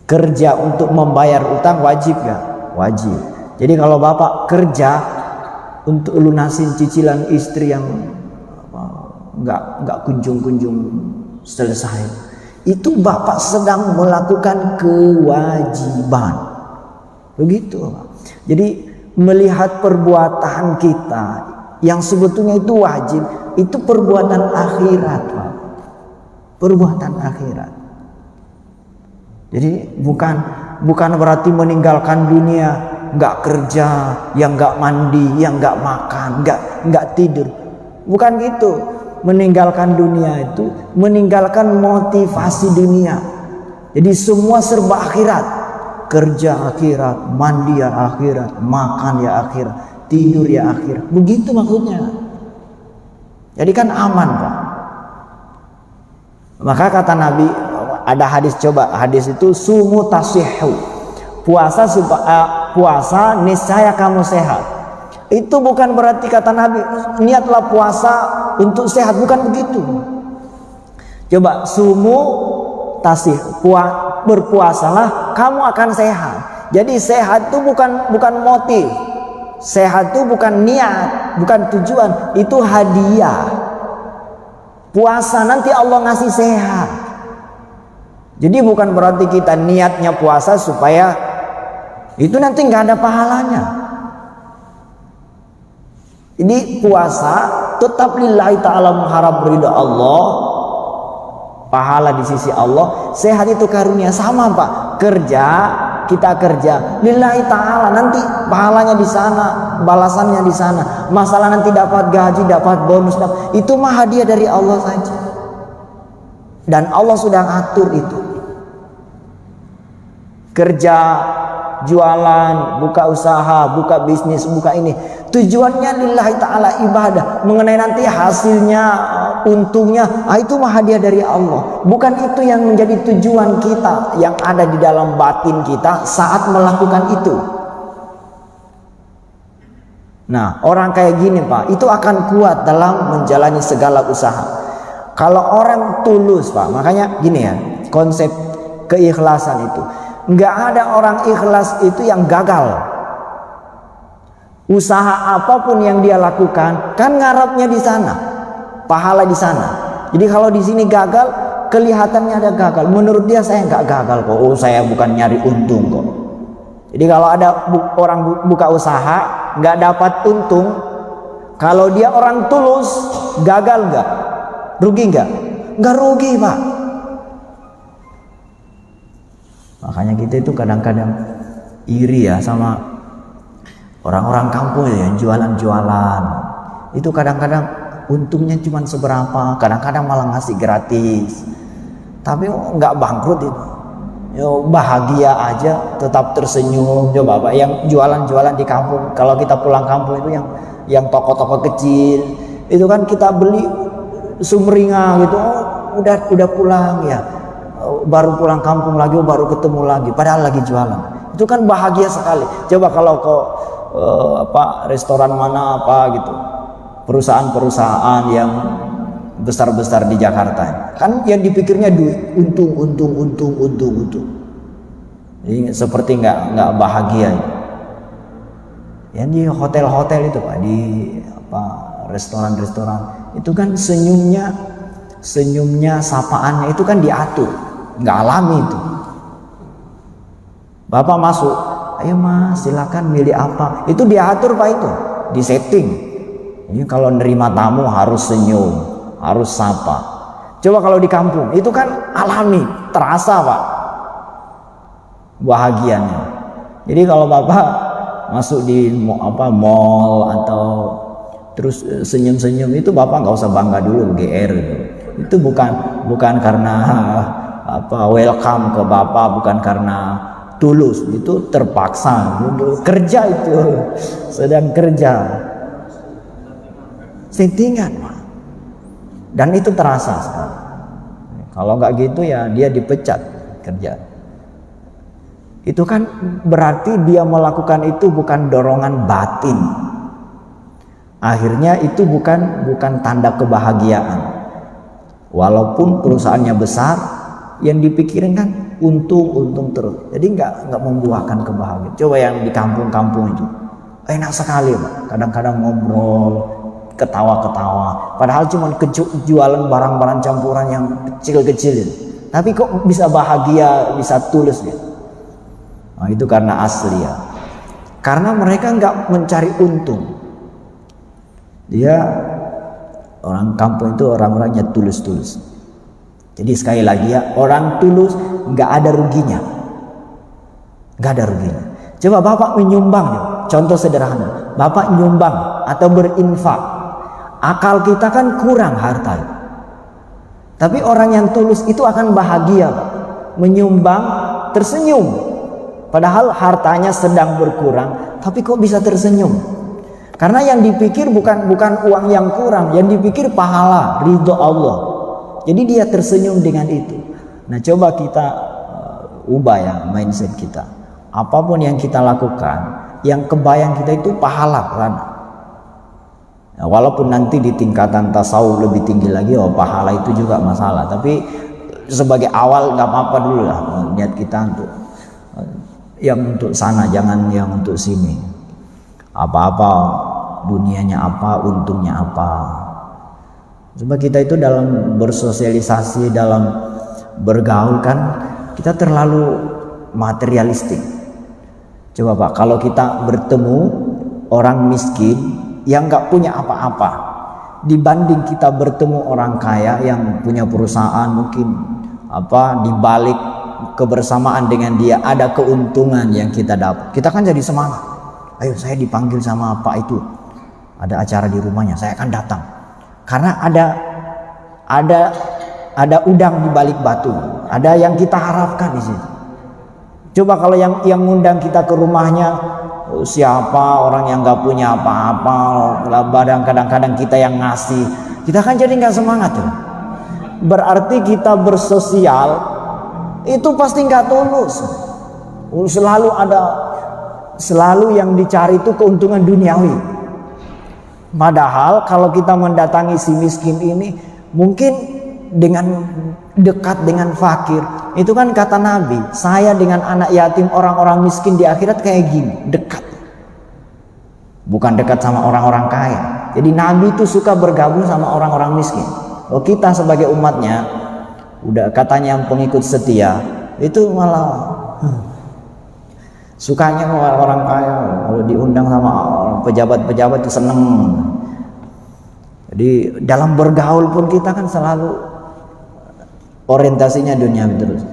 kerja untuk membayar utang wajib gak? Wajib. Jadi kalau bapak kerja untuk lunasin cicilan istri yang nggak kunjung selesai, itu bapak sedang melakukan kewajiban. Begitu. Jadi melihat perbuatan kita yang sebetulnya itu wajib, itu perbuatan akhirat, Pak. Perbuatan akhirat. Jadi bukan berarti meninggalkan dunia, nggak kerja, yang nggak mandi, yang nggak makan, nggak tidur. Bukan gitu. Meninggalkan dunia itu meninggalkan motivasi dunia. Jadi semua serba akhirat. Kerja akhirat, mandi ya akhirat, makan ya akhirat, tidur ya akhirat. Begitu maksudnya. Jadi kan aman, Pak. Maka kata Nabi, ada hadis, coba hadis itu sumu tasihhu. Puasa niscaya kamu sehat. Itu bukan berarti kata Nabi niatlah puasa untuk sehat, bukan begitu. Coba sumu tasih, berpuasalah kamu akan sehat. Jadi sehat itu bukan motif. Sehat itu bukan niat, bukan tujuan, itu hadiah. Puasa nanti Allah ngasih sehat. Jadi bukan berarti kita niatnya puasa supaya itu nanti nggak ada pahalanya. Jadi puasa tetap lillahi ta'ala, mengharap ridha Allah, pahala di sisi Allah. Sehat itu karunia, sama Pak. Kita kerja lillahi ta'ala, nanti pahalanya di sana, balasannya di sana. Masalah nanti dapat gaji, dapat bonus, itu mah hadiah dari Allah saja. Dan Allah sudah atur itu. Kerja jualan, buka usaha, buka bisnis, buka ini. Tujuannya lillahi ta'ala ibadah. Mengenai nanti hasilnya, untungnya, itu mah hadiah dari Allah. Bukan itu yang menjadi tujuan kita yang ada di dalam batin kita saat melakukan itu. Nah, orang kayak gini Pak, itu akan kuat dalam menjalani segala usaha. Kalau orang tulus Pak, makanya gini ya, konsep keikhlasan itu. Nggak ada orang ikhlas itu yang gagal. Usaha apapun yang dia lakukan, kan ngarapnya di sana, pahala di sana. Jadi kalau di sini gagal, kelihatannya ada gagal. Menurut dia saya nggak gagal kok. Oh, saya bukan nyari untung kok. Jadi kalau ada orang buka usaha nggak dapat untung, kalau dia orang tulus, gagal nggak? Rugi nggak? Nggak rugi Pak. Makanya kita itu kadang-kadang iri ya sama orang-orang kampung yang jualan-jualan. Itu kadang-kadang untungnya cuma seberapa, kadang-kadang malah ngasih gratis. Tapi nggak bangkrut itu. Yo, bahagia aja, tetap tersenyum. Coba Pak, yang jualan-jualan di kampung, kalau kita pulang kampung itu yang toko-toko kecil, itu kan kita beli sumringah gitu. Oh, udah pulang ya. Baru pulang kampung lagi, baru ketemu lagi, padahal lagi jualan. Itu kan bahagia sekali. Coba kalau kok restoran mana apa gitu, perusahaan-perusahaan yang besar-besar di Jakarta, kan yang dipikirnya duit, untung. Jadi seperti nggak bahagia. Yang di hotel-hotel itu Pak, di restoran-restoran itu kan senyumnya, sapaannya itu kan diatur, nggak alami itu. Bapak masuk, ayo Mas silakan milih apa, itu diatur Pak, itu disetting. Ini kalau nerima tamu harus senyum, harus sapa. Coba kalau di kampung itu kan alami, terasa Pak bahagianya. Jadi kalau Bapak masuk di mall atau terus senyum-senyum, itu Bapak nggak usah bangga dulu, GR gitu. Itu bukan karena welcome ke Bapak, bukan karena tulus, itu terpaksa kerja, itu sedang kerja settingan Pak. Dan itu terasa sekali. Kalau nggak gitu ya dia dipecat kerja. Itu kan berarti dia melakukan itu bukan dorongan batin. Akhirnya itu bukan tanda kebahagiaan. Walaupun perusahaannya besar, yang dipikirin kan untung terus. Jadi nggak membuahkan kebahagiaan. Coba yang di kampung-kampung itu enak sekali Pak. Kadang-kadang ngobrol, ketawa-ketawa. Padahal cuma jualan barang-barang campuran yang kecil-kecil itu. Tapi kok bisa bahagia, bisa tulus ya. Nah, itu karena asli ya. Karena mereka nggak mencari untung. Dia orang kampung itu orang-orangnya tulus-tulus. Jadi sekali lagi ya, orang tulus nggak ada ruginya, nggak ada ruginya. Coba Bapak menyumbang ya, contoh sederhana, Bapak nyumbang atau berinfak, akal kita kan kurang harta. Tapi orang yang tulus itu akan bahagia, menyumbang, tersenyum. Padahal hartanya sedang berkurang, tapi kok bisa tersenyum? Karena yang dipikir bukan uang yang kurang, yang dipikir pahala, ridho Allah. Jadi dia tersenyum dengan itu. Nah, coba kita ubah ya mindset kita. Apapun yang kita lakukan, yang kebayang kita itu pahala kan. Nah, walaupun nanti di tingkatan tasawuf lebih tinggi lagi, pahala itu juga masalah. Tapi sebagai awal nggak apa-apa dulu lah, niat kita untuk sana, jangan yang untuk sini. Apa-apa dunianya apa, untungnya apa. Coba kita itu dalam bersosialisasi, dalam bergaul kan kita terlalu materialistik. Coba Pak, kalau kita bertemu orang miskin yang nggak punya apa-apa, dibanding kita bertemu orang kaya yang punya perusahaan, mungkin di balik kebersamaan dengan dia ada keuntungan yang kita dapat, kita kan jadi semangat. Ayo, saya dipanggil sama Pak itu, ada acara di rumahnya, saya akan datang. Karena ada udang di balik batu, ada yang kita harapkan di situ. Coba kalau yang ngundang kita ke rumahnya siapa orang yang nggak punya apa-apa, kadang-kadang kita yang ngasih, kita kan jadi nggak semangat tuh. Berarti kita bersosial itu pasti nggak tulus. Selalu yang dicari itu keuntungan duniawi. Padahal kalau kita mendatangi si miskin ini, mungkin dengan dekat dengan fakir, itu kan kata Nabi, saya dengan anak yatim, orang-orang miskin di akhirat kayak gini, dekat. Bukan dekat sama orang-orang kaya. Jadi Nabi itu suka bergabung sama orang-orang miskin. Oh, kita sebagai umatnya, udah katanya yang pengikut setia, itu malah sukanya sama orang kaya. Kalau diundang sama pejabat-pejabat itu seneng. Jadi dalam bergaul pun kita kan selalu orientasinya dunia terus.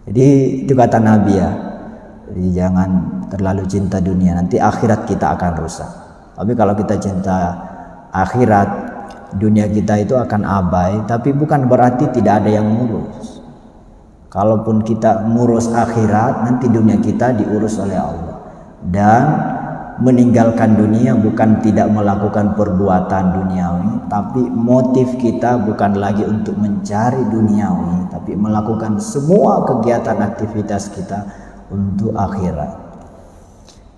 Jadi itu kata Nabi ya. Jadi jangan terlalu cinta dunia, nanti akhirat kita akan rusak. Tapi kalau kita cinta akhirat, dunia kita itu akan abai. Tapi bukan berarti tidak ada yang ngurus. Kalaupun kita ngurus akhirat, nanti dunia kita diurus oleh Allah. Dan meninggalkan dunia bukan tidak melakukan perbuatan duniawi, tapi motif kita bukan lagi untuk mencari duniawi, tapi melakukan semua kegiatan aktivitas kita untuk akhirat.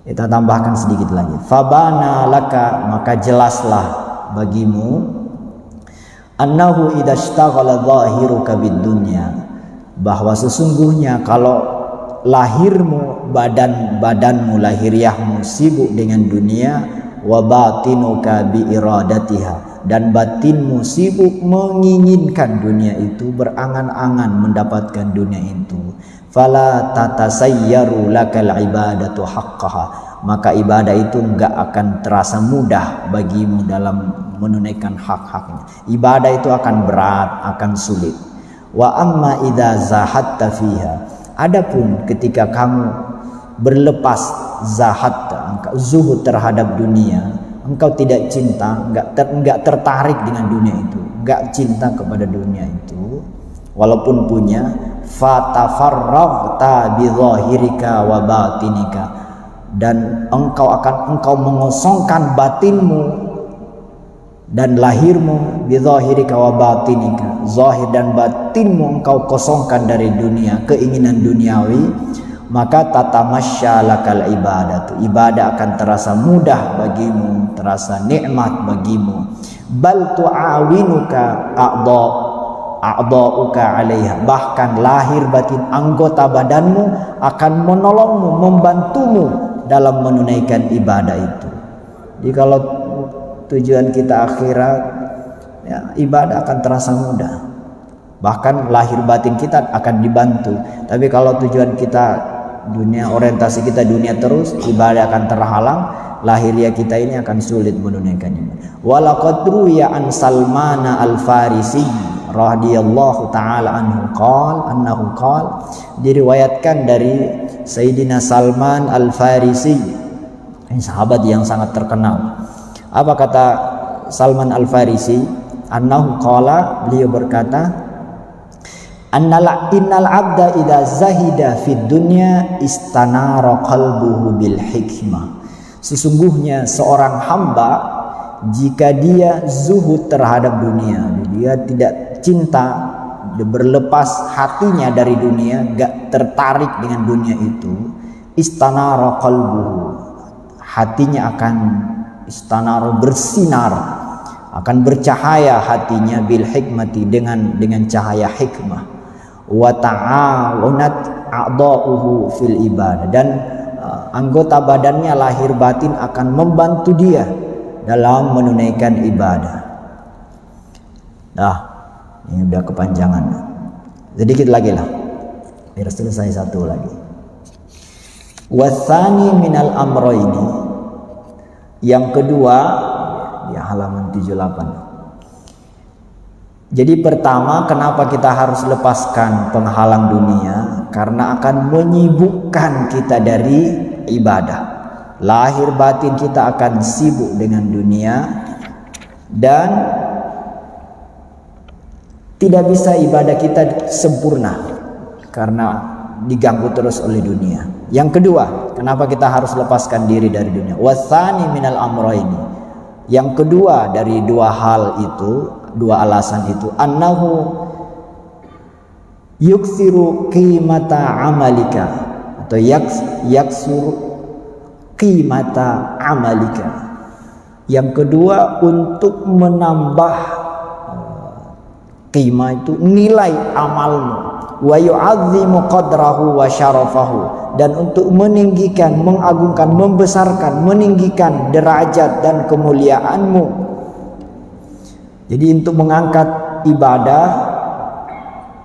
Kita tambahkan sedikit lagi. Fabana laka, maka jelaslah bagimu, annahu idza ishtaghala dhahiruka bid dunya, bahwa sesungguhnya kalau lahirmu, badanmu, lahiriahmu sibuk dengan dunia, wa batinuka bi iradatiha, dan batinmu sibuk menginginkan dunia itu, berangan-angan mendapatkan dunia itu, fala tatasayyaru lakal ibadatu haqqaha, maka ibadah itu enggak akan terasa mudah bagimu dalam menunaikan hak-haknya. Ibadah itu akan berat, akan sulit. Wa amma idza zahatta fiha, adapun ketika kamu berlepas zuhud terhadap dunia, engkau tidak cinta, enggak tertarik dengan dunia itu, enggak cinta kepada dunia itu, walaupun punya, fatafarraghta bi dhahirika wa batinika, dan engkau mengosongkan batinmu dan lahirmu, bi dhahirika wa batinika, zahir dan batinmu engkau kosongkan dari dunia, keinginan duniawi, maka tatamasya lakal ibadatu, ibadah akan terasa mudah bagimu, terasa nikmat bagimu. Bal tu'awinuka a'dha'uka 'alaiha, bahkan lahir batin anggota badanmu akan menolongmu, membantumu dalam menunaikan ibadah itu. Jadi kalau tujuan kita akhirat, ya, ibadah akan terasa mudah, bahkan lahir batin kita akan dibantu. Tapi kalau tujuan kita dunia, orientasi kita dunia terus, ibadah akan terhalang, lahiriah kita ini akan sulit menunaikan ibadah. Walaqad ruwiya an Salman al-Farisi radhiyallahu taala anhu qala, diriwayatkan dari Sayyidina Salman al-Farisi, ini sahabat yang sangat terkenal. Apa kata Salman al-Farisi? Annahu qala, beliau berkata, innal abda idza zahida fid dunya istanara qalbuhu bil hikmah. Sesungguhnya seorang hamba, jika dia zuhud terhadap dunia, dia tidak cinta, dia berlepas hatinya dari dunia, gak tertarik dengan dunia itu, istanara qalbuhu, hatinya akan istanara, bersinar, akan bercahaya hatinya, bil hikmati, dengan cahaya hikmah, wa ta'awunat a'dha'uhu fil ibadah, dan anggota badannya lahir batin akan membantu dia dalam menunaikan ibadah. Nah, ini udah kepanjangan, sedikit lagi lah biar selesai satu lagi. Watsani minal amrayni, yang kedua di halaman 78. Jadi pertama, kenapa kita harus lepaskan penghalang dunia? Karena akan menyibukkan kita dari ibadah. Lahir batin kita akan sibuk dengan dunia, dan tidak bisa ibadah kita sempurna karena diganggu terus oleh dunia. Yang kedua, kenapa kita harus lepaskan diri dari dunia? Watsani minal amrayni. Yang kedua dari dua hal itu, dua alasan itu, annahu yuksiru qimata amalika, atau yaksuru qimata amalika. Yang kedua, untuk menambah qimah itu nilai amalmu, wa yu'azzimu qadrahu wa syarafahu, dan untuk meninggikan, mengagungkan, membesarkan, meninggikan derajat dan kemuliaanmu. Jadi untuk mengangkat ibadah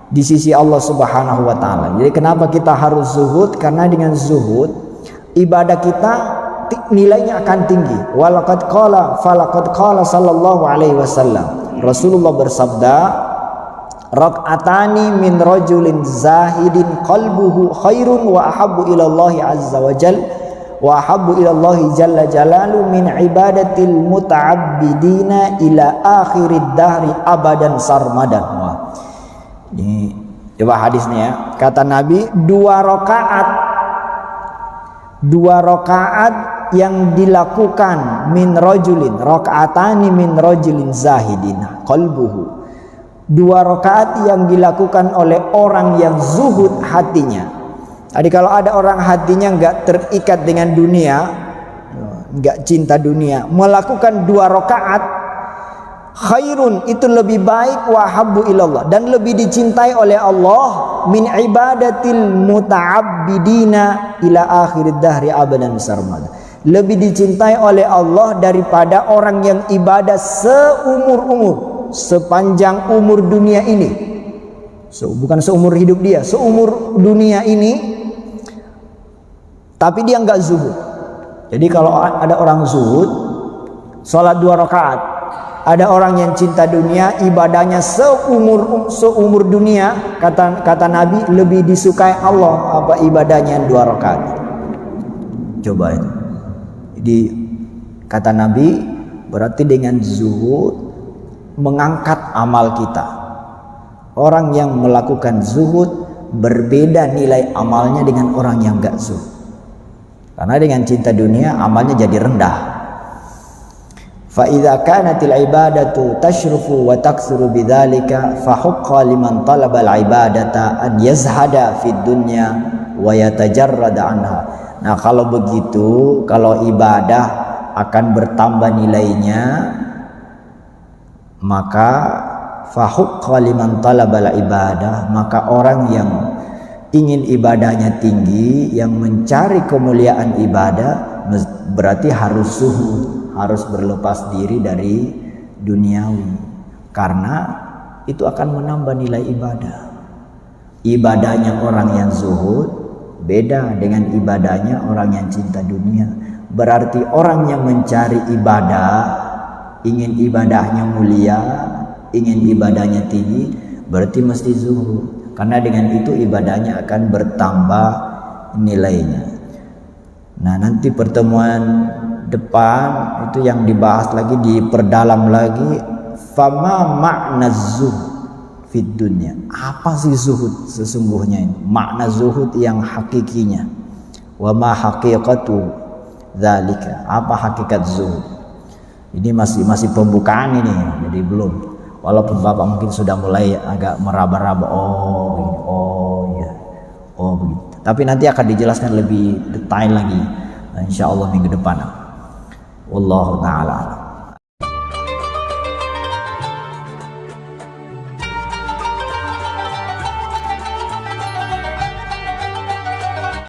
di sisi Allah Subhanahu wa taala. Jadi kenapa kita harus zuhud? Karena dengan zuhud ibadah kita nilainya akan tinggi. Walaqad qala sallallahu alaihi wasallam. Rasulullah bersabda, rak'atani min rajulin zahidin qalbuhu khairun wa ahabbu ila Allah azza wa jal wa ahabbu ila Allah jalla jalalu min ibadatil muta'abbidina ila akhirid dahri abadan sarmadan. Wah, ini coba hadisnya ya. Kata Nabi, dua rakaat yang dilakukan min rajulin, rak'atani min rajulin zahidin qalbuhu, dua rakaat yang dilakukan oleh orang yang zuhud hatinya. Jadi kalau ada orang hatinya nggak terikat dengan dunia, nggak cinta dunia, melakukan dua rakaat, khairun, itu lebih baik, wa habbu ilallah, dan lebih dicintai oleh Allah, min ibadatil muta'abbidina ila akhirid dahri abadan sarmada, lebih dicintai oleh Allah daripada orang yang ibadah seumur-umur, sepanjang umur dunia ini. Bukan seumur hidup dia, seumur dunia ini, tapi dia nggak zuhud. Jadi kalau ada orang zuhud, sholat dua rakaat, ada orang yang cinta dunia, ibadahnya seumur dunia, kata Nabi, lebih disukai Allah apa ibadahnya dua rakaat. Coba ini. Jadi kata Nabi, berarti dengan zuhud mengangkat amal kita. Orang yang melakukan zuhud berbeda nilai amalnya dengan orang yang gak zuhud. Karena dengan cinta dunia amalnya jadi rendah. Fa idza kanatil ibadatu tashrufu wa taksuru bidzalika fa haqqa liman talaba al ibadata an yazhada fid dunya wa yatajarrada anha. Nah, kalau begitu, kalau ibadah akan bertambah nilainya, maka fa haqqa liman talaba al ibadah, maka orang yang ingin ibadahnya tinggi, yang mencari kemuliaan ibadah, berarti harus zuhud, harus berlepas diri dari duniawi, karena itu akan menambah nilai ibadah. Ibadahnya orang yang zuhud beda dengan ibadahnya orang yang cinta dunia. Berarti orang yang mencari ibadah, ingin ibadahnya mulia, ingin ibadahnya tinggi, berarti mesti zuhud, karena dengan itu ibadahnya akan bertambah nilainya. Nah, nanti pertemuan depan itu yang dibahas lagi, diperdalam lagi, fama makna zuhud fid dunya. Apa sih zuhud sesungguhnya ini? Makna zuhud yang hakikinya. Wa ma haqiqatu dzalika. Apa hakikat zuhud? Ini masih pembukaan ini, jadi belum. Walaupun Bapak mungkin sudah mulai agak meraba-raba, begitu. Tapi nanti akan dijelaskan lebih detail lagi, insyaallah minggu depan. Wallahu ta'ala.